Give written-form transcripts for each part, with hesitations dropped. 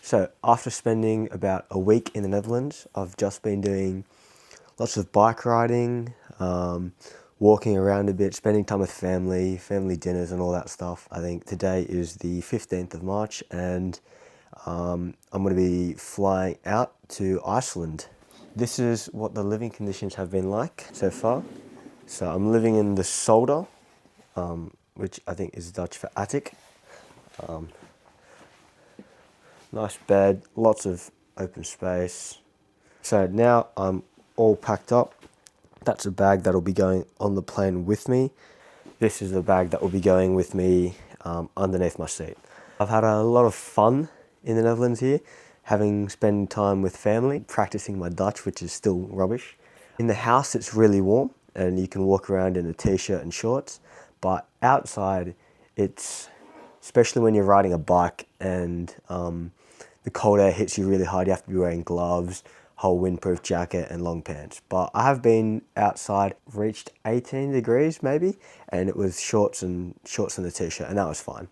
So after spending about a week in the Netherlands, I've just been doing lots of bike riding, walking around a bit, spending time with family dinners and all that stuff. I think today is the 15th of March and I'm going to be flying out to Iceland. This is what the living conditions have been like so far. So I'm living in the solder, which I think is Dutch for attic. Nice bed, lots of open space. So now I'm all packed up. That's a bag that'll be going on the plane with me. This is the bag that will be going with me underneath my seat. I've had a lot of fun in the Netherlands here, having spent time with family, practicing my Dutch, which is still rubbish. In the house it's really warm and you can walk around in a t-shirt and shorts, but outside it's, especially when you're riding a bike and the cold air hits you really hard, you have to be wearing gloves, whole windproof jacket and long pants. But I have been outside, reached 18 degrees maybe, and it was shorts and a t-shirt, and that was fine.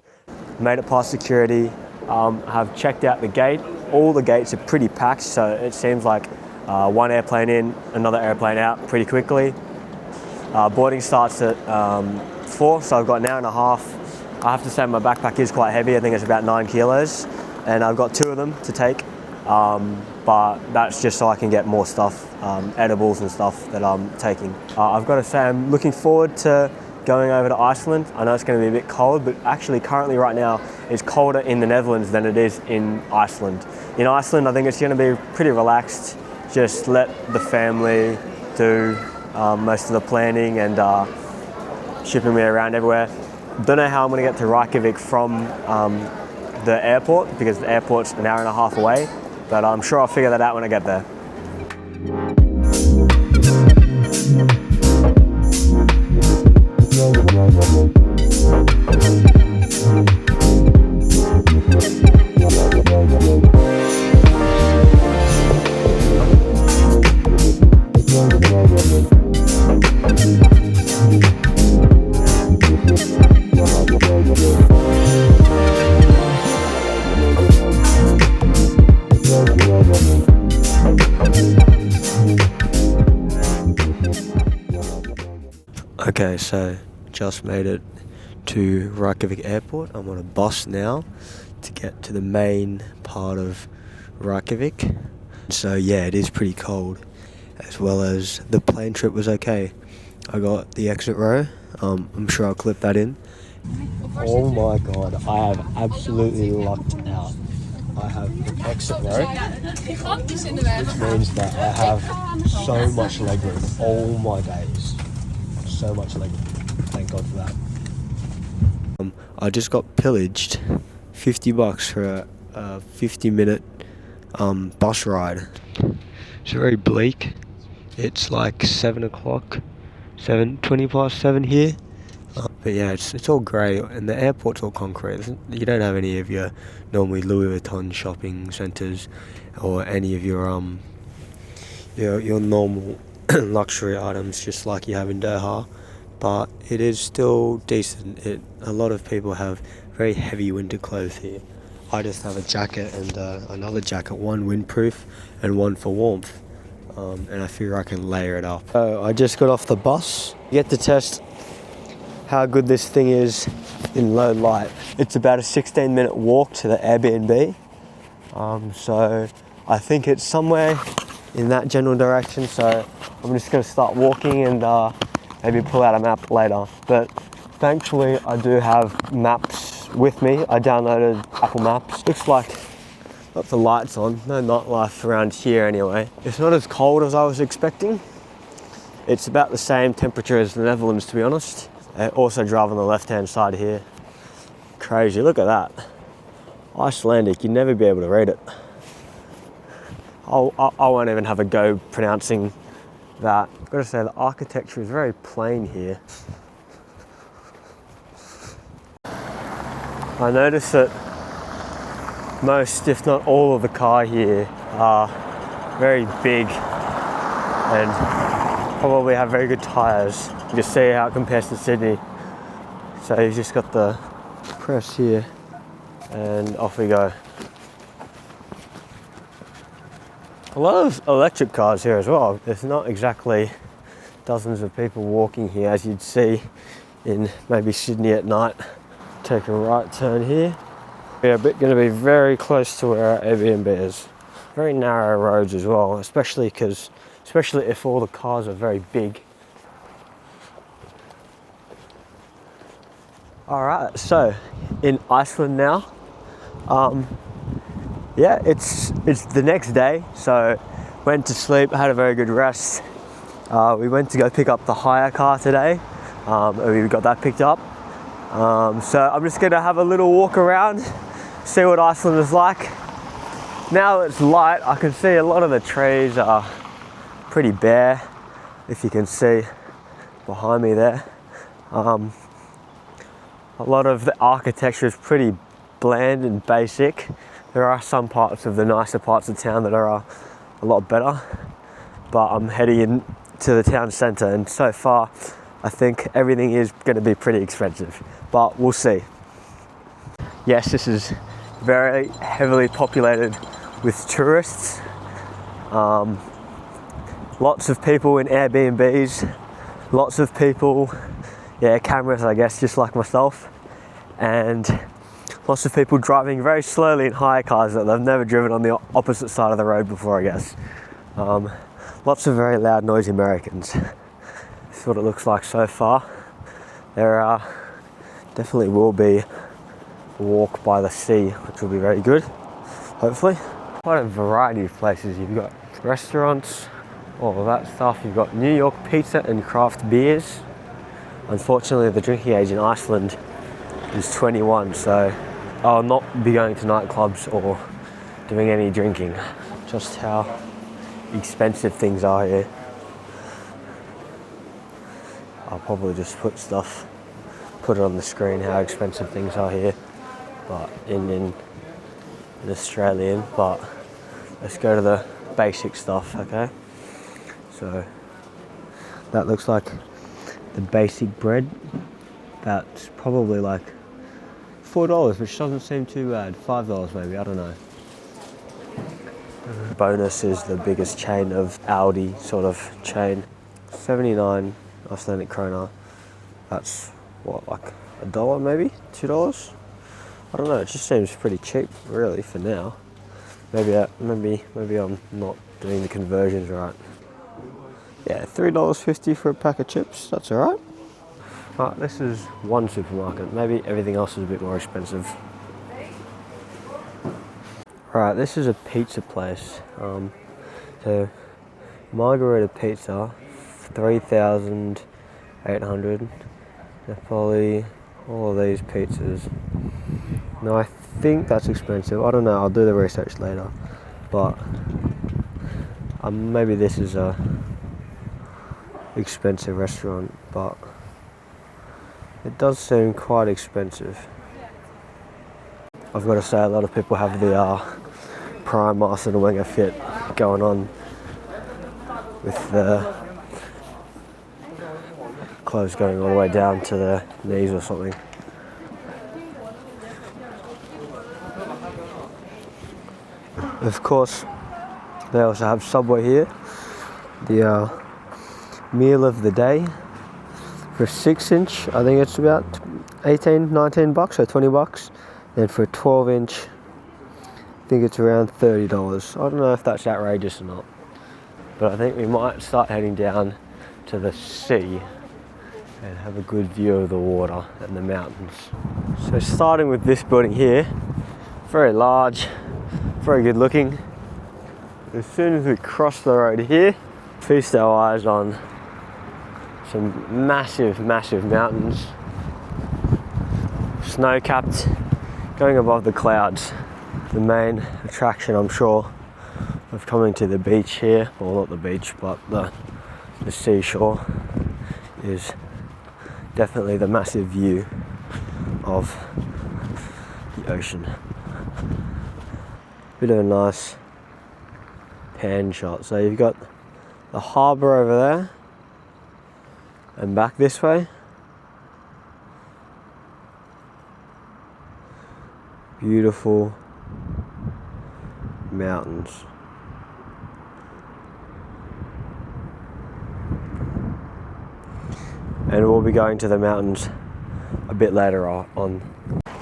Made it past security, have checked out the gate. All the gates are pretty packed, so it seems like one airplane in, another airplane out pretty quickly. Boarding starts at 4, so I've got an hour and a half. I have to say my backpack is quite heavy, I think it's about 9 kilos, and I've got 2 of them to take. But that's just so I can get more stuff, edibles and stuff that I'm taking. I've got to say I'm looking forward to going over to Iceland. I know it's going to be a bit cold, but actually currently right now it's colder in the Netherlands than it is in Iceland. In Iceland I think it's going to be pretty relaxed, just let the family do most of the planning and shipping me around everywhere. Don't know how I'm going to get to Reykjavik from the airport, because the airport's an hour and a half away, but I'm sure I'll figure that out when I get there. Okay, so just made it to Reykjavik airport. I'm on a bus now to get to the main part of Reykjavik. So yeah, it is pretty cold, as well as the plane trip was okay. I got the exit row. I'm sure I'll clip that in. Oh my god, I have absolutely lucked out. I have the exit row, which means that I have so much legroom. Oh my days. So much legroom. Thank God for that. I just got pillaged. $50 for a 50-minute bus ride. It's very bleak. It's like 7 o'clock, 20 past 7 here. But yeah, it's all grey, and the airport's all concrete. You don't have any of your normally Louis Vuitton shopping centres or any of your normal luxury items, just like you have in Doha. But it is still decent. A lot of people have very heavy winter clothes here. I just have a jacket and another jacket, one windproof and one for warmth. And I figure I can layer it up. So I just got off the bus. You get to test how good this thing is in low light. It's about a 16-minute walk to the Airbnb. So I think it's somewhere in that general direction. So I'm just going to start walking and maybe pull out a map later. But thankfully I do have maps with me. I downloaded Apple Maps. Looks like got the lights on. No nightlife around here anyway. It's not as cold as I was expecting. It's about the same temperature as the Netherlands, to be honest. I also drive on the left-hand side here. Crazy, look at that. Icelandic, you'd never be able to read it. I won't even have a go pronouncing that. I've got to say the architecture is very plain here. I noticed that most, if not all, of the car here are very big and probably have very good tyres. You can see how it compares to Sydney. So you've just got the press here and off we go. A lot of electric cars here as well. There's not exactly dozens of people walking here as you'd see in maybe Sydney at night. Take a right turn here. We're going to be very close to where our Airbnb is. Very narrow roads as well, especially if all the cars are very big. Alright, so in Iceland now. Yeah, it's the next day, so went to sleep, had a very good rest. We went to go pick up the hire car today, and we got that picked up. So I'm just gonna have a little walk around, see what Iceland is like. Now it's light, I can see a lot of the trees are pretty bare, if you can see behind me there. A lot of the architecture is pretty bland and basic. There are some parts of the nicer parts of town that are a lot better, but I'm heading in to the town centre, and so far I think everything is going to be pretty expensive, but we'll see. Yes, this is very heavily populated with tourists. Lots of people in Airbnbs, lots of people, cameras I guess, just like myself, and lots of people driving very slowly in hire cars that they've never driven on the opposite side of the road before, I guess. Lots of very loud, noisy Americans. This is what it looks like so far. There definitely will be a walk by the sea, which will be very good, hopefully. Quite a variety of places. You've got restaurants, all of that stuff. You've got New York pizza and craft beers. Unfortunately, the drinking age in Iceland is 21, so I'll not be going to nightclubs or doing any drinking. Just how expensive things are here. I'll probably just put it on the screen how expensive things are here, but in Australian. But let's go to the basic stuff, okay? So that looks like the basic bread. That's probably like $4, which doesn't seem too bad. $5 maybe, I don't know. Bonus is the biggest chain of Aldi sort of chain. 79 Icelandic krona. That's what, like $1 maybe? $2? I don't know, it just seems pretty cheap really for now. Maybe I'm not doing the conversions right. Yeah, $3.50 for a pack of chips, that's alright. This is one supermarket, maybe everything else is a bit more expensive. Right, this is a pizza place. So margarita pizza, 3,800. Napoli, all of these pizzas. Now I think that's expensive. I don't know, I'll do the research later. But maybe this is a expensive restaurant, but it does seem quite expensive. I've got to say, a lot of people have the prime Arsene Wenger fit going on with the clothes going all the way down to the knees or something. Of course, they also have Subway here. The meal of the day for 6-inch, I think it's about 18, 19 bucks or 20 bucks. And for a 12-inch, I think it's around $30. I don't know if that's outrageous or not, but I think we might start heading down to the sea and have a good view of the water and the mountains. So starting with this building here, very large, very good looking. As soon as we cross the road here, feast our eyes on some massive, massive mountains, snow-capped, going above the clouds. The main attraction, I'm sure, of coming to the beach here, well, not the beach, but the seashore, is definitely the massive view of the ocean. Bit of a nice pan shot. So you've got the harbour over there and back this way. Beautiful mountains. and we'll be going to the mountains a bit later on.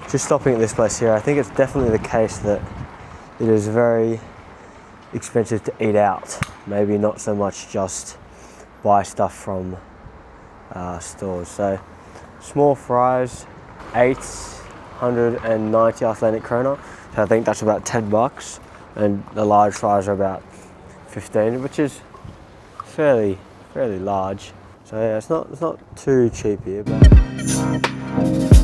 Just stopping at this place here, I think it's definitely the case that it is very expensive to eat out. Maybe not so much just buy stuff from stores. So small fries, 890 Icelandic krona. So I think that's about $10, and the large fries are about 15, which is fairly large. So yeah, it's not too cheap here, but